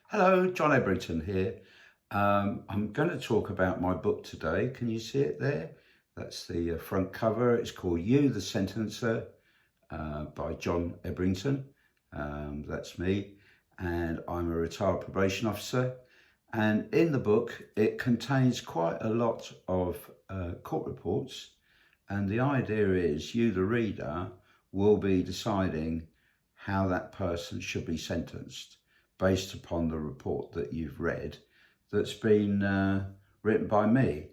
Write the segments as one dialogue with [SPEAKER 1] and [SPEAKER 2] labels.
[SPEAKER 1] Hello, John Ebrington here. I'm going to talk about my book today. Can you see it there? That's the front cover. It's called You, the Sentencer by John Ebrington. That's me, and I'm a retired probation officer. And in the book, it contains quite a lot of court reports. And the idea is you, the reader, will be deciding how that person should be sentenced based upon the report that you've read that's been written by me.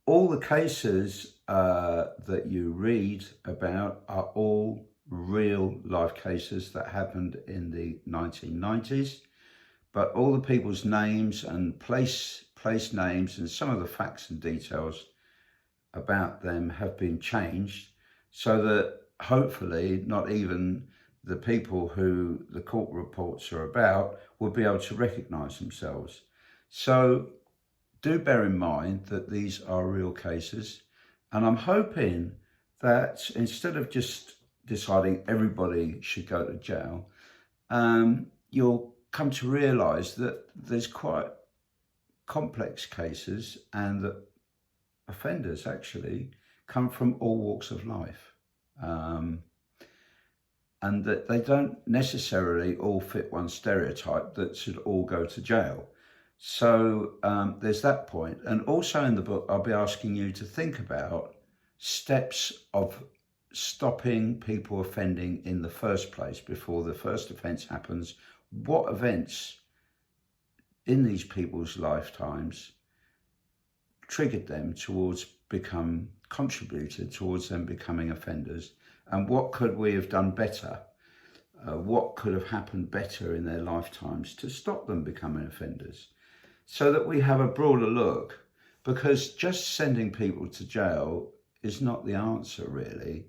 [SPEAKER 1] All the cases that you read about are all real life cases that happened in the 1990s, but all the people's names and place names and some of the facts and details about them have been changed so that hopefully not even the people who the court reports are about will be able to recognise themselves. So do bear in mind that these are real cases, and I'm hoping that instead of just deciding everybody should go to jail, you'll come to realise that there's quite complex cases and that offenders actually come from all walks of life. And that they don't necessarily all fit one stereotype that should all go to jail. So there's that point. And also in the book, I'll be asking you to think about steps of stopping people offending in the first place before the first offence happens. What events in these people's lifetimes triggered them towards contributed towards them becoming offenders? And what could we have done better? What could have happened better in their lifetimes to stop them becoming offenders? So that we have a broader look, because just sending people to jail is not the answer, really.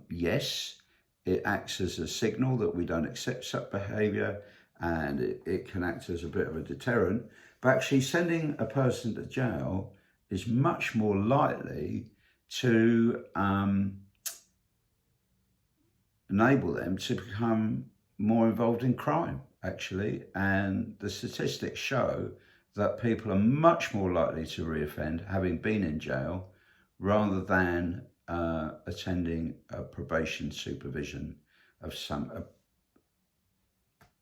[SPEAKER 1] Yes, it acts as a signal that we don't accept such behaviour, and it can act as a bit of a deterrent. But actually sending a person to jail is much more likely to enable them to become more involved in crime, actually. And the statistics show that people are much more likely to reoffend having been in jail rather than attending a probation supervision of some,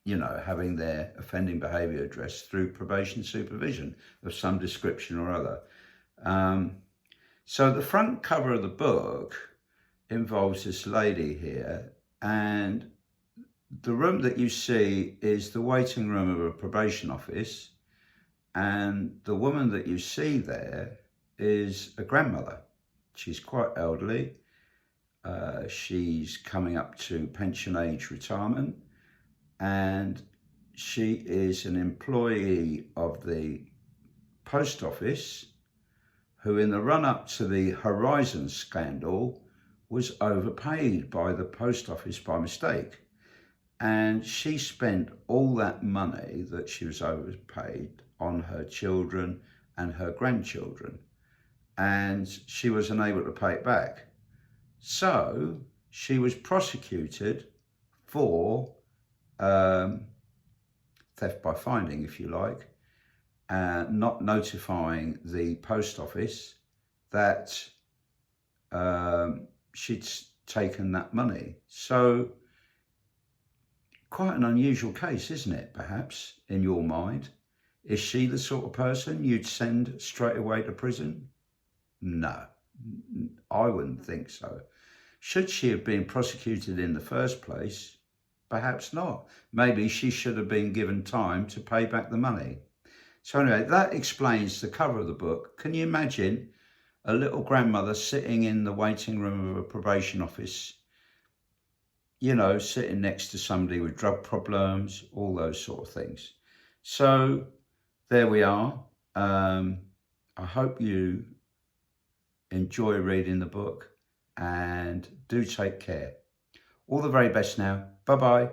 [SPEAKER 1] having their offending behaviour addressed through probation supervision of some description or other. So the front cover of the book involves this lady here, and the room that you see is the waiting room of a probation office, and the woman that you see there is a grandmother. She's quite elderly. She's coming up to pension age retirement, and she is an employee of the post office who, in the run-up to the Horizon scandal, was overpaid by the post office by mistake. And she spent all that money that she was overpaid on her children and her grandchildren, and she was unable to pay it back. So she was prosecuted for theft by finding, if you like, not notifying the post office that she'd taken that money. So quite an unusual case, isn't it, perhaps, in your mind? Is she the sort of person you'd send straight away to prison? No, I wouldn't think so. Should she have been prosecuted in the first place? Perhaps not. Maybe she should have been given time to pay back the money. So anyway, that explains the cover of the book. Can you imagine a little grandmother sitting in the waiting room of a probation office, sitting next to somebody with drug problems, all those sort of things? So there we are. I hope you enjoy reading the book, and do take care. All the very best now. Bye-bye.